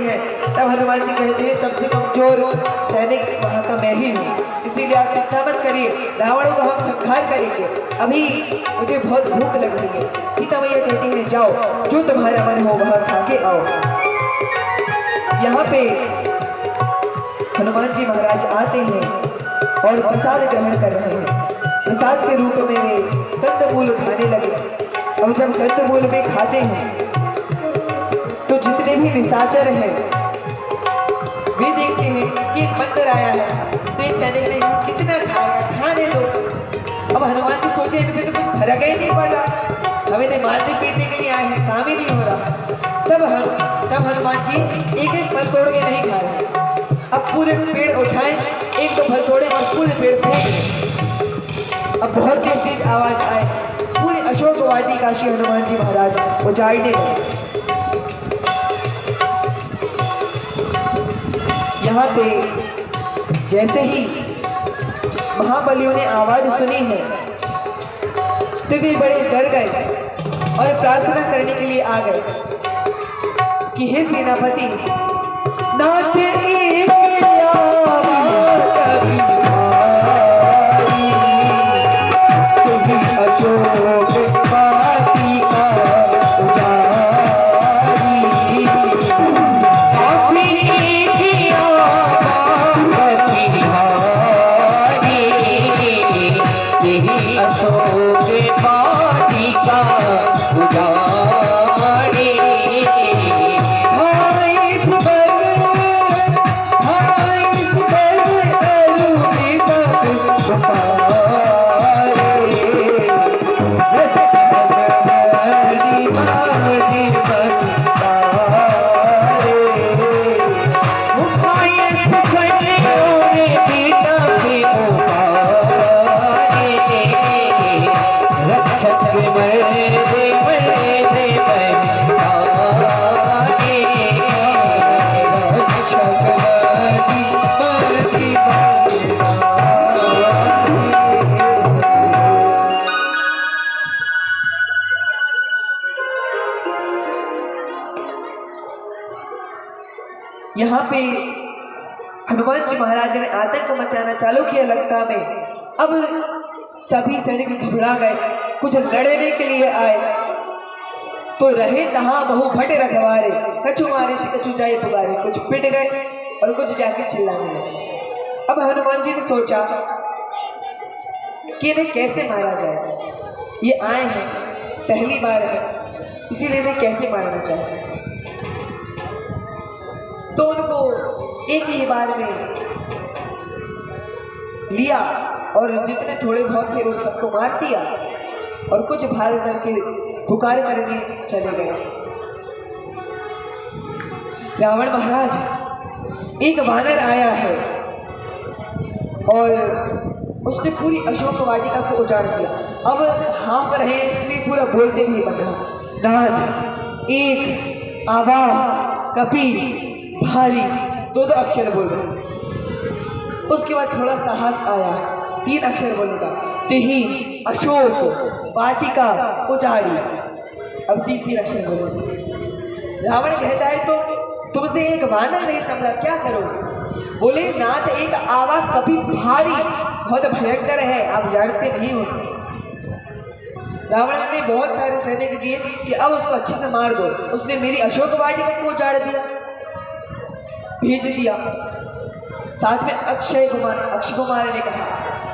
हैं। तब हनुमान जी कहते हैं सबसे कमजोर सैनिक वहाँ का मैं ही हूँ, इसीलिए आप चिंता मत करिए, रावण को हम संहार करेंगे। अभी मुझे बहुत भूख लग रही है। सीता मैया कहती है जाओ, जो तुम्हारा मन हो वह खा के आओ। यहाँ पे हनुमान जी महाराज आते हैं और प्रसाद ग्रहण कर रहे हैं। प्रसाद के रूप में वे कंदमूल खाने लगे। अब जब कंदमूल में खाते हैं तो जितने भी निशाचर हैं वे देखते हैं कि एक बंदर आया है, तो एक सैनिक ने कहा कितना खाएगा, खाने दो। अब हनुमान जी सोचे इनमें तो कुछ फर्क ही नहीं पड़ रहा, हमें ने मारने पीटने के लिए आए हैं, काम ही नहीं हो रहा। तब हनुमान जी एक एक फल तोड़ के नहीं खा रहे, अब पूरे पेड़ उठाए, एक दो फल तोड़े और पूरे पेड़ फेंक गए। अब बहुत तेज तेज आवाज आए, पूरे अशोक वाटिका श्री हनुमान जी महाराज उजाड़ने लगे। यहाँ पे जैसे ही महाबलियों ने आवाज सुनी है तो वे बड़े डर गए और प्रार्थना करने के लिए आ गए कि हे सेनापति, नाथ एक आवाज कभी अशोक वाटिका यहाँ पे हनुमान जी महाराज ने आतंक मचाना चालू किया लंका में। अब सभी सैनिक घबरा गए, कुछ लड़ने के लिए आए तो रहे तहां बहु भट रखवारे, कछु मारे से कछु जाए पुकारे, कुछ पिट गए और कुछ जाके चिल्लाने लगे। अब हनुमान जी ने सोचा कि इन्हें कैसे मारा जाए, ये आए हैं पहली बार है, इसीलिए इन्हें कैसे मारना चाहिए। तो उनको एक ही बार में लिया और जितने थोड़े बहुत थे उन सबको मार दिया और कुछ भाग करके पुकार करने चले गए। रावण महाराज एक वानर आया है और उसने पूरी अशोक वाटिका को उजाड़ दिया। अब हाँफ रहे इसलिए पूरा बोलते नहीं बन रहा। नाथ एक आवा कपी भारी, दो अक्षर बोल रहे। उसके बाद थोड़ा साहस आया, 3 अक्षर बोलेगा, तिही अशोक वाटिका उजाड़ी। अब 3 अक्षर बोलेगा। रावण कहता है तो तुमसे एक वानर नहीं संभला, क्या करोगे? बोले नाथ एक आवा कभी भारी, बहुत भयंकर है, आप जानते नहीं हो उसे। रावण ने बहुत सारे सैनिक दिए कि अब उसको अच्छे से मार दो। उसने मेरी अशोक वाटिका को उजाड़ दिया, भेज दिया। साथ में अक्षय कुमार ने कहा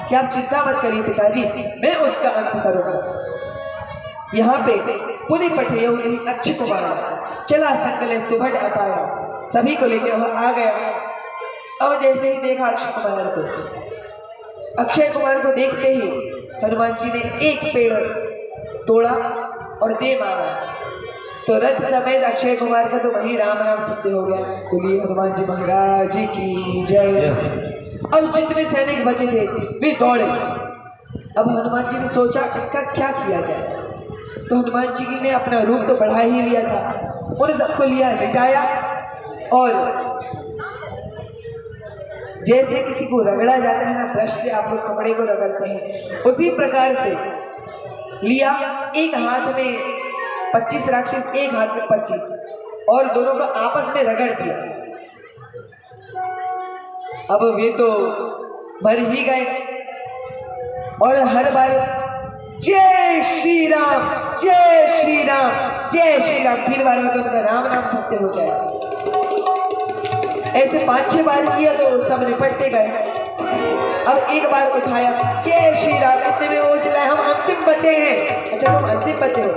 कि आप चिंता मत करिए पिताजी, मैं उसका अंत करूंगा। यहाँ पे पुनि पठेयौ नहीं अक्षय कुमार चला संकले सुभट अपाया, सभी को लेकर वह आ गया। और जैसे ही देखा अक्षय कुमार को देखते ही हनुमान जी ने एक पेड़ तोड़ा और दे मारा, तो रथ समेत अक्षय कुमार का तो वही राम राम सत्य हो गया। बोलिए हनुमान जी महाराज की जय। अब जितने सैनिक बचे थे वे दौड़े। अब हनुमान जी ने सोचा इनका क्या किया जाए, तो हनुमान जी ने अपना रूप तो बढ़ा ही लिया था, उन सबको लिया, लिटाया और जैसे किसी को रगड़ा जाता है ना, ब्रश से आप लोग कपड़े को रगड़ते हैं, उसी प्रकार से लिया। एक हाथ में 25 राक्षस, एक हाथ में 25, और दोनों को आपस में रगड़ दिया। अब वे तो मर ही गए और हर बार जय श्री राम जय श्री राम जय श्री राम, 3 बार में तो उनका राम नाम सत्य हो जाए। ऐसे 5-6 बार किया तो सब निपटते गए। अब एक बार उठाया जय श्री राम, इतने में वो चिल्लाए हम अंतिम बचे हैं। अच्छा तुम अंतिम बचे हो।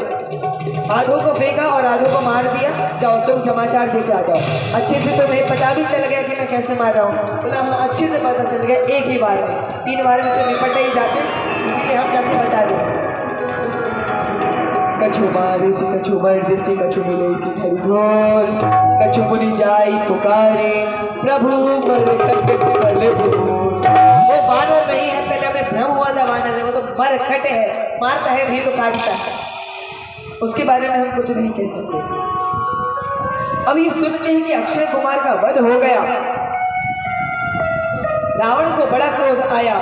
आधों को फेंका और आधों को मार दिया, जाओ तुम समाचार देके आ जाओ। अच्छे से तुम्हें पता भी चल गया कि मैं कैसे मार रहा हूँ। बोला हाँ अच्छे से पता चल गया, एक ही बार में, 3 बार में तो निपट ही जाते, इसीलिए हम जाके बता दें। कछु मारे से कछु मर्द से कछु मिले सी धरी धोर, कछु मुनि जाई पुकारे प्रभु मर कट फल भूल। वो वानर नहीं है, पहले हमें भ्रम हुआ था वानर है, वो तो मर कट है, मारता है नहीं तो काटता है, उसके बारे में हम कुछ नहीं कह सकते। अब ये सुनते हैं कि अक्षय कुमार का वध हो गया। रावण को बड़ा क्रोध आया,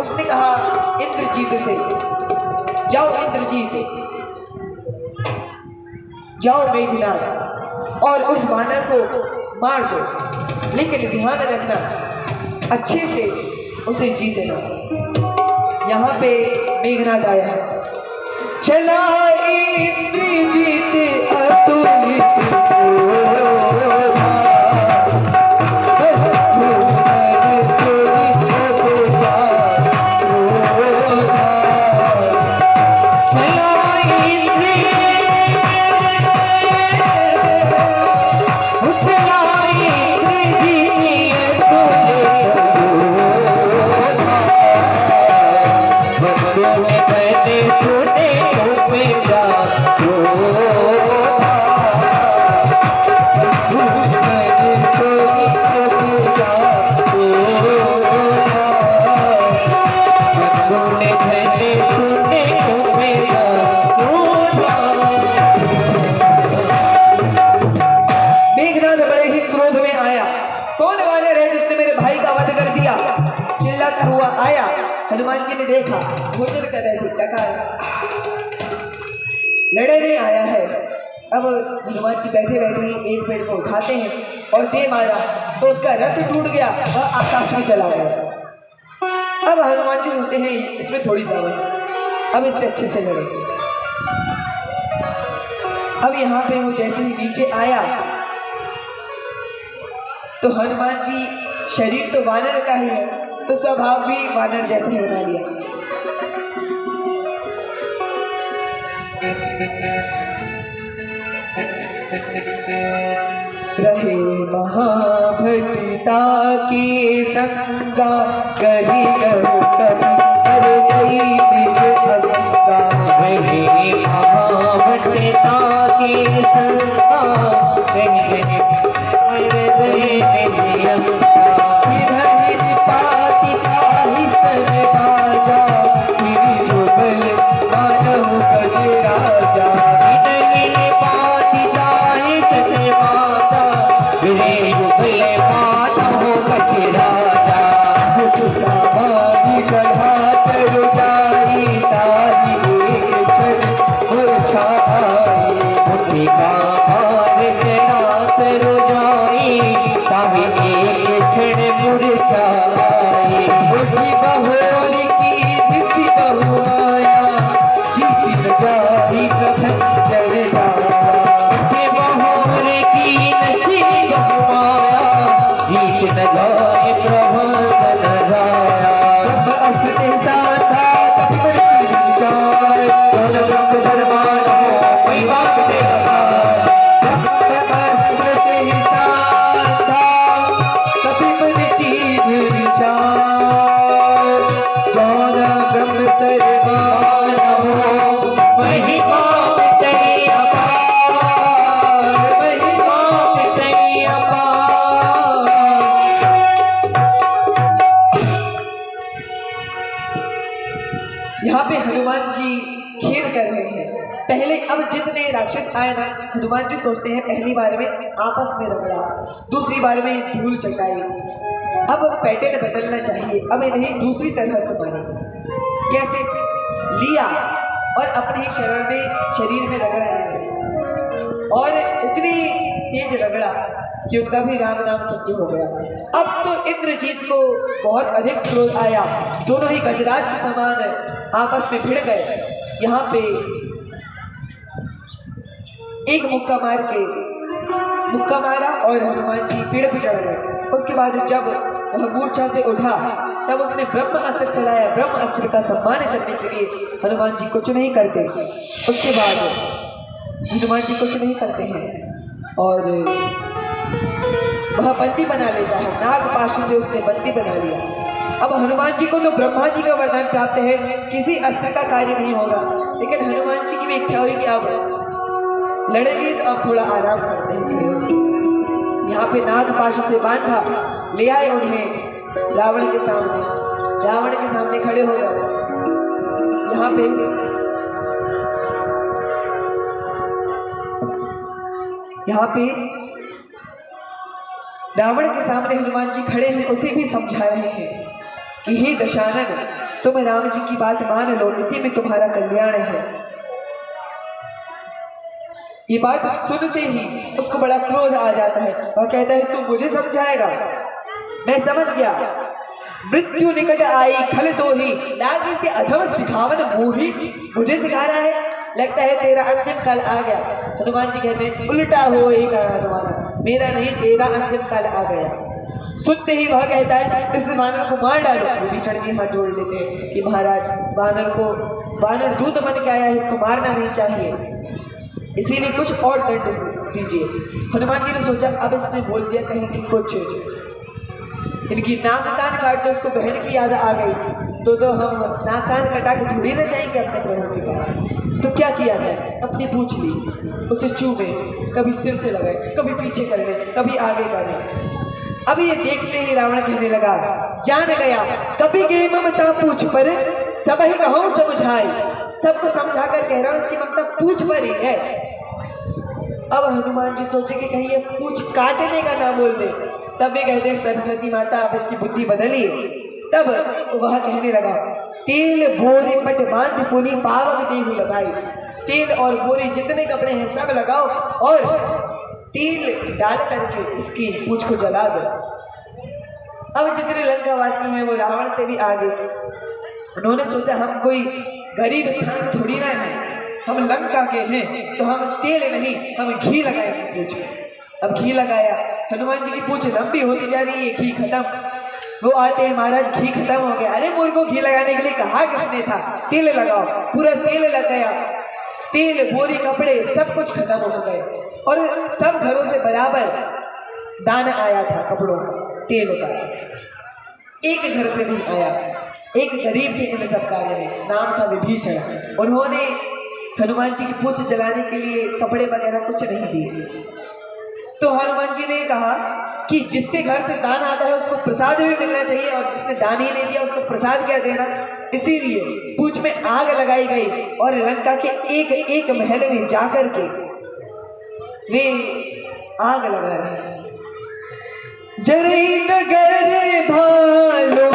उसने कहा इंद्रजीत से, जाओ इंद्रजीत, जाओ मेघनाथ और उस वानर को मार दो, लेकिन ध्यान रखना अच्छे से उसे जीतना। यहाँ पे मेघनाथ आया है, चला इंद्रजीत अतुलित हनुमान जी ने देखा भोजन कर रहे थे, टका लड़े नहीं आया है। अब हनुमान जी बैठे बैठे ही एक पेड़ को उठाते हैं और दे मारा तो उसका रथ टूट गया, वह आकाश में चला गया। अब हनुमान जी सोचते हैं इसमें थोड़ी दम है, अब इससे अच्छे से लड़ेंगे। अब यहाँ पे वो जैसे ही नीचे आया तो हनुमान जी, शरीर तो वानर का ही है तो स्वभाव भी वानर जैसे ही बना लिया। रहे महाभटिता की संगा, कही कहो कभी अरे गई निज अंगा। रहे महाभटिता की संगा, कही अरे गई निज अंगा। यहाँ पे हनुमान जी खेल कर रहे हैं। पहले अब जितने राक्षस आए ना, हनुमान जी सोचते हैं पहली बार में आपस में रगड़ा, दूसरी बार में धूल चटाई, अब पैटर्न बदलना चाहिए, अब इन्हें दूसरी तरह से मारे। कैसे? लिया और अपने ही शरीर में रगड़ा और इतनी तेज रगड़ा कि उनका भी राम नाम सत्य हो गया। अब तो इंद्रजीत को बहुत अधिक क्रोध आया, दोनों ही गजराज के समान आपस में भिड़ गए। यहाँ पे एक मुक्का मारा और हनुमान जी पेड़ पर चढ़ गए। उसके बाद जब वह मूर्छा से उठा तब उसने ब्रह्म अस्त्र चलाया। ब्रह्म अस्त्र का सम्मान करने के लिए हनुमान जी कुछ नहीं करते। उसके बाद हनुमान जी कुछ नहीं करते हैं और वह बंदी बना लेता है। नागपाश से उसने बंदी बना लिया। अब हनुमान जी को तो ब्रह्मा जी का वरदान प्राप्त है, किसी अस्त्र का कार्य नहीं होगा, लेकिन हनुमान जी की भी इच्छा हुई कि अब लड़ेंगे तो अब थोड़ा आराम करते हैं। यहाँ पे नागपाश से बांधा ले आए उन्हें रावण के सामने खड़े हो गए। यहाँ पे रावण के सामने हनुमान जी खड़े हैं, उसे भी समझा रहे हैं कि हे दशानन, तुम राम जी की बात मान लो, इसी में तुम्हारा कल्याण है। ये बात सुनते ही उसको बड़ा क्रोध आ जाता है। वह कहता है, तू मुझे समझाएगा? मैं समझ गया। मृत्यु निकट आई खल तो ही लागी से अधम सिखावन मोही। मुझे सिखा रहा है, लगता है तेरा अंतिम काल आ गया। हनुमान जी कहते हैं, उल्टा हो ही कहा तुम्हारा, मेरा नहीं तेरा अंतिम काल आ गया। सुनते ही वह कहता है, इस वानर को मार डालो। विभीषण जी हाथ जोड़ लेते हैं कि महाराज, वानर दूत बन के आया है, इसको मारना नहीं चाहिए, इसीलिए कुछ और दंड दीजिए। हनुमान जी ने सोचा, अब इसने बोल दिया कहीं कि कुछ इनकी नाक कान काट दो, इसको बहन की याद आ गई तो हम नाक कान कटा के थोड़ी ना जाएंगे अपने प्रभु के पास। तो क्या किया जाए? अपनी पूछ ली, उसे चूमे, कभी सिर से लगाए, कभी पीछे कर ले, कभी आगे करे। अब ये देखते ही रावण कहने लगा, जान गया कभी गई ममता पूछ पर, सब ही कहूं समझाई। सबको समझा कर कह रहा हूं, इसकी ममता पूछ पर ही है। अब हनुमान जी सोचे कि कहीं ये पूछ काटने का ना बोल दे, तब वे कहते, सरस्वती माता आप इसकी बुद्धि बदलिए। तब वह कहने लगा, तेल बोरी पट बांध पुनी पावक देहु लगाई। तेल और बोरी जितने कपड़े हैं सब लगाओ और तेल डाल करके इसकी पूछ को जला दो। अब जितने लंकावासी हैं वो रावण से भी आगे, उन्होंने सोचा हम कोई गरीब स्थान के थोड़ी ना है, हम लंका के हैं, तो हम तेल नहीं हम घी लगाएंगे पूछ में। अब घी लगाया, हनुमान जी की पूछ लंबी होती जा रही है, घी खत्म। वो आते हैं, महाराज घी खत्म हो गया। अरे मुर्गो, घी लगाने के लिए कहा किसने था? तेल लगाओ। पूरा तेल लग गया, तेल बोरी कपड़े सब कुछ खत्म हो गए और सब घरों से बराबर दान आया था कपड़ों का, तेल का। एक घर से नहीं आया। एक गरीब के इन सब कार्य में, नाम था विभीषण, उन्होंने हनुमान जी की पूछ जलाने के लिए कपड़े वगैरह कुछ नहीं दिए। तो हनुमान जी ने कहा कि जिसके घर से दान आता है उसको प्रसाद भी मिलना चाहिए, और जिसने दान ही नहीं दिया उसको प्रसाद क्या देना। इसीलिए पूछ में आग लगाई गई और लंका के एक एक महल में जाकर के वे आग लगा रहे हैं। जरई नगर भालो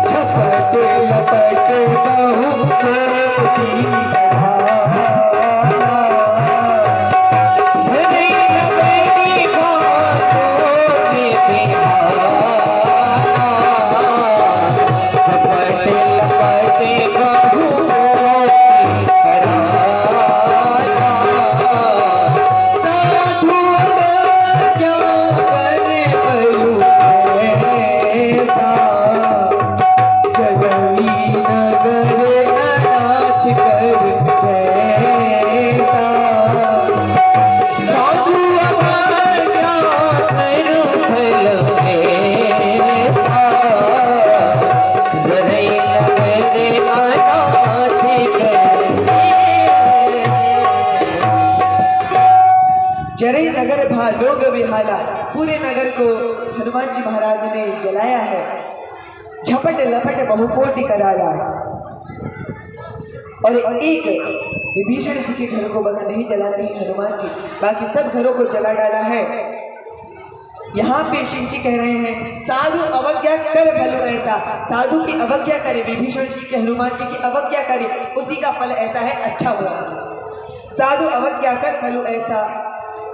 झपट लपट लोग विहाला। पूरे नगर को हनुमान जी महाराज ने जलाया है। झपट लपट बहुकोटि कराला। और एक विभीषण जी के घर को बस नहीं जलाते हैं हनुमान जी, बाकी सब घरों को जला डाला है। यहाँ पे शिव जी कह रहे हैं, साधु अवज्ञा कर भलो ऐसा। साधु की अवज्ञा करे, विभीषण जी के हनुमान जी की अवज्ञा करे, उसी का फल ऐसा है, अच्छा हो रहा है। साधु अवज्ञा कर फलु ऐसा,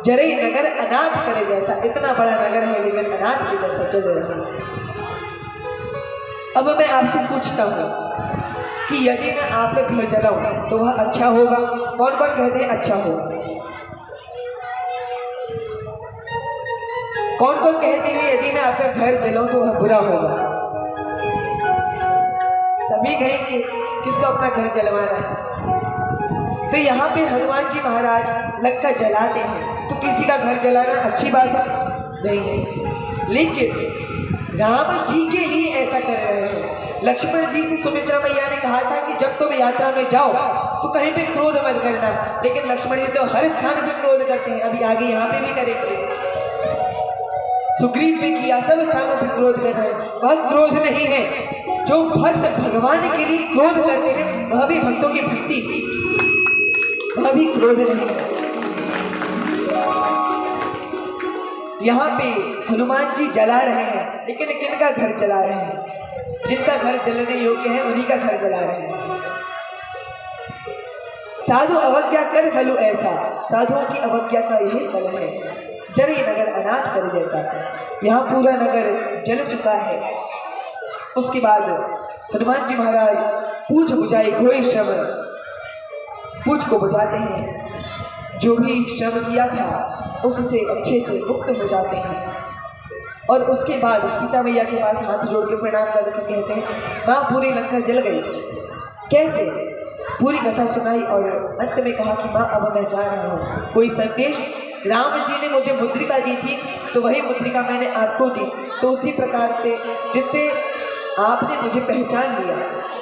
जरे नगर अनाथ करे जैसा। इतना बड़ा नगर है लेकिन अनाथ के जैसा चल रहा है। अब मैं आपसे पूछता हूँ कि यदि मैं आपका घर जलाऊं तो वह अच्छा होगा? कौन कौन कहते हैं अच्छा होगा? कौन कौन कहते हैं यदि मैं आपका घर जलाऊं तो वह बुरा होगा? सभी कहेंगे किसको अपना घर जलवाना है। तो यहाँ पे हनुमान जी महाराज लंका जलाते हैं तो किसी का घर जलाना अच्छी बात है? नहीं है। लेकिन राम जी के लिए ऐसा कर रहे हैं। लक्ष्मण जी से सुमित्रा मैया ने कहा था कि जब तुम यात्रा में जाओ तो कहीं पे क्रोध मत करना, लेकिन लक्ष्मण जी तो हर स्थान पे क्रोध करते हैं। अभी आगे यहाँ पे भी करेंगे। सुग्रीव पे किया, सब स्थानों पे क्रोध कर रहे हैं। वह क्रोध नहीं है। जो भक्त भगवान के लिए क्रोध करते हैं वह भी भक्तों की भक्ति, वह भी क्रोध नहीं है। यहाँ पे हनुमान जी जला रहे हैं, लेकिन किनका घर जला रहे हैं? जिनका घर जलने योग्य है उन्हीं का घर जला रहे हैं। साधु अवज्ञा कर फलु ऐसा, साधुओं की अवज्ञा का यही फल है। जरे नगर अनाथ कर जैसा। यहाँ पूरा नगर जल चुका है। उसके बाद हनुमान जी महाराज पूछ बुझाई घोई श्रम, पूछ को बुझाते हैं। जो भी श्रम किया था उससे अच्छे से मुक्त हो जाते हैं। और उसके बाद सीता मैया के पास हाथ जोड़ के प्रणाम करके कहते हैं, माँ पूरी लंका जल गई। कैसे? पूरी कथा सुनाई और अंत में कहा कि माँ अब मैं जा रहा हूँ। कोई संदेश? राम जी ने मुझे मुद्रिका दी थी तो वही मुद्रिका मैंने आपको दी, तो उसी प्रकार से जिससे आपने मुझे पहचान लिया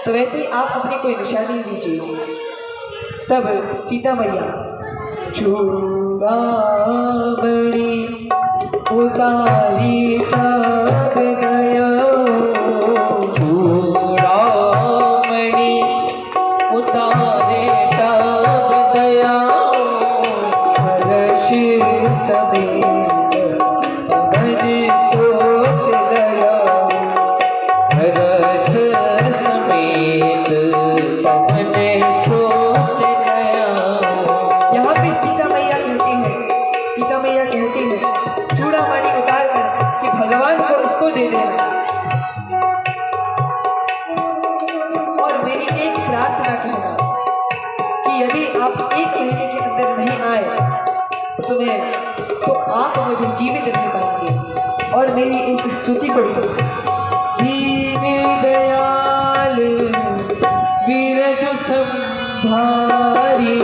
तो वैसे ही आप अपनी कोई निशानी दीजिए। तब सीता मैया चूड़ामणि उतारी कब गया, चूड़ामणि उतारे कब गया, हर्ष समेत मन सोच लया, हर्ष समेत मन सोच लया। यहाँ पे सीता मैया कहती है चूड़ामणि उतार कर कि भगवान को उसको दे देना। और मेरी एक प्रार्थना कहना कि यदि आप 1 महीने के अंदर नहीं आए तो आप मुझे जीवित नहीं पाएंगे। और मेरी इस स्तुति को दीन दयाल विरज संभारी,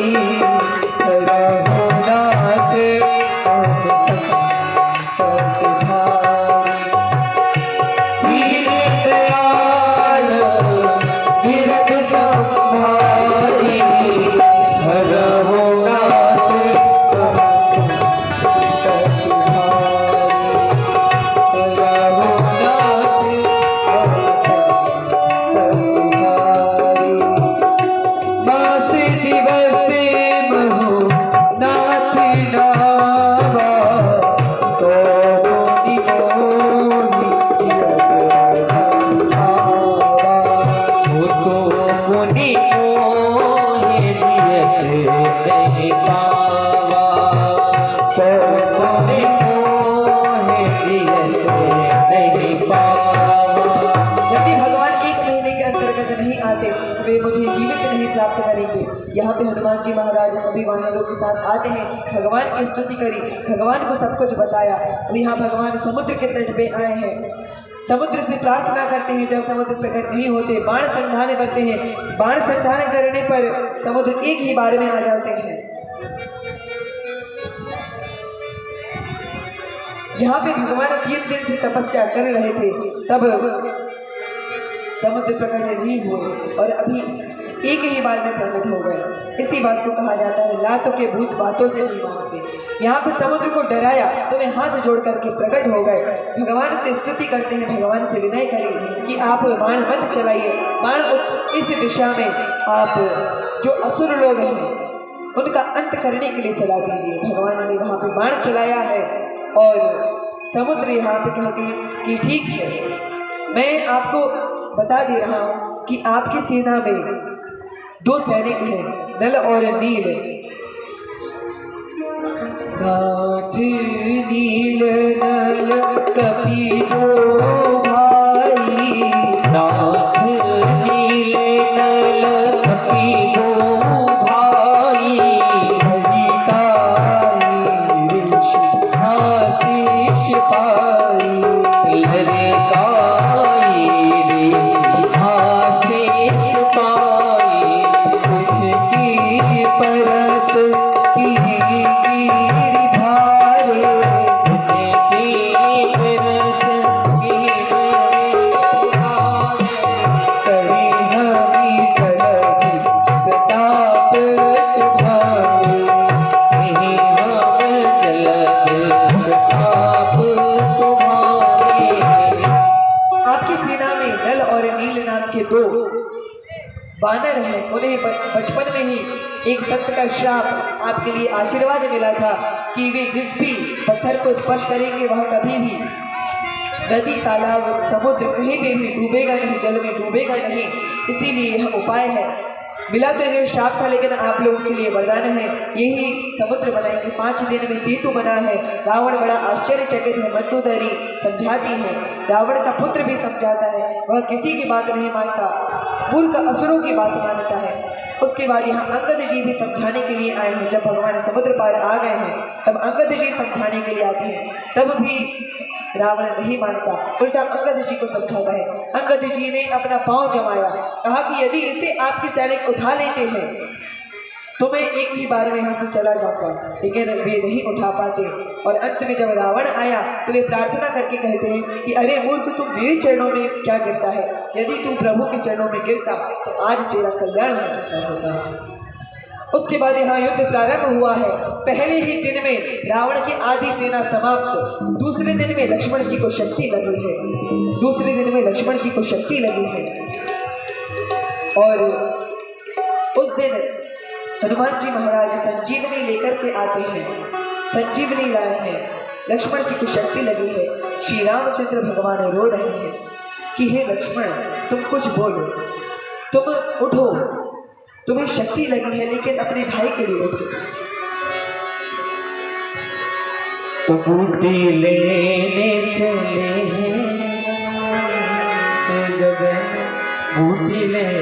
यहाँ पे हनुमान जी महाराज सभी वानरों के साथ आते हैं। भगवान की स्तुति करी, भगवान को सब कुछ बताया। अब यहाँ भगवान समुद्र के तट पे आए हैं। समुद्र से प्रार्थना करते हैं। जब समुद्र प्रकट नहीं होते बाण संधान करते हैं। बाण संधान करने पर समुद्र एक ही बार में आ जाते हैं। यहाँ पे भगवान 3 दिन से तपस्या कर रहे थे, तब समुद्र प्रकट नहीं हुए और अभी एक ही बार में प्रकट हो गए। इसी बात को कहा जाता है लातों के भूत बातों से नहीं मानते। यहाँ पे समुद्र को डराया तो वे हाथ जोड़ करके प्रकट हो गए। भगवान से स्तुति करते हैं, भगवान से विनय करें कि आप बाण मत चलाइए, बाण इस दिशा में आप जो असुर लोग हैं उनका अंत करने के लिए चला दीजिए। भगवान ने वहाँ पे बाण चलाया है और समुद्र यहाँ पे कहते हैं कि ठीक है, मैं आपको बता दे रहा हूँ कि आपकी सेना में 2 सैनिक हैं, नल और नील। नाथ नील नल कपि दो भाई, नाथ नील नल कपि दो भाई, हरि काई ऋषि आशीष पाई, हरि काई ऋषि आशीष पाई, उनकी परस की गिरि धारे, उनकी परस की गिरि धारे, करी हरि जलधि प्रताप तुम्हारे, कहीं हम जलधि प्रताप तुम्हारे। आपकी सेना में नल और नील नाम के दो बानर हैं। उन्हें बचपन में ही एक संत का श्राप आपके लिए आशीर्वाद मिला था कि वे जिस भी पत्थर को स्पर्श करेंगे वह कभी भी नदी तालाब समुद्र कहीं पे भी डूबेगा नहीं, जल में डूबेगा नहीं। इसीलिए यह उपाय है। मिला तो इन्हें श्राप था, लेकिन आप लोगों के लिए वरदान है। यही समुद्र बनाएंगे, 5 दिन में सेतु बना है। रावण बड़ा आश्चर्यचकित है। मंदोदरी समझाती है, रावण का पुत्र भी समझाता है, वह किसी की बात नहीं मानता, मूर्ख असुरों की बात मानता है। उसके बाद यहाँ अंगद जी भी समझाने के लिए आए हैं। जब भगवान समुद्र पार आ गए हैं तब अंगद जी समझाने के लिए आते हैं, तब भी रावण नहीं मानता, उल्टा अंगद जी को समझाता है। अंगद जी ने अपना पांव जमाया, कहा कि यदि इसे आपके सैनिक उठा लेते हैं तो मैं एक ही बार में यहाँ से चला जाऊंगा, लेकिन वे नहीं उठा पाते। और अंत में जब रावण आया तो वे प्रार्थना करके कहते हैं कि अरे मूर्ख, तू मेरे चरणों में क्या गिरता है? यदि तू प्रभु के चरणों में गिरता तो आज तेरा कल्याण हो चुका होता। उसके बाद यहाँ युद्ध प्रारंभ हुआ है। पहले ही दिन में रावण की आधी सेना समाप्त। दूसरे दिन में लक्ष्मण जी को शक्ति लगी है। दूसरे दिन में लक्ष्मण जी को शक्ति लगी है। और उस दिन हनुमान जी महाराज संजीवनी लेकर के आते हैं, संजीवनी लाए हैं। लक्ष्मण जी को शक्ति लगी है। श्री रामचंद्र भगवान रो रहे हैं कि हे लक्ष्मण, तुम कुछ बोलो, तुम उठो, तुम्हें शक्ति लगी है, लेकिन अपने भाई के लिए उठो। बूटी लेने चले हैं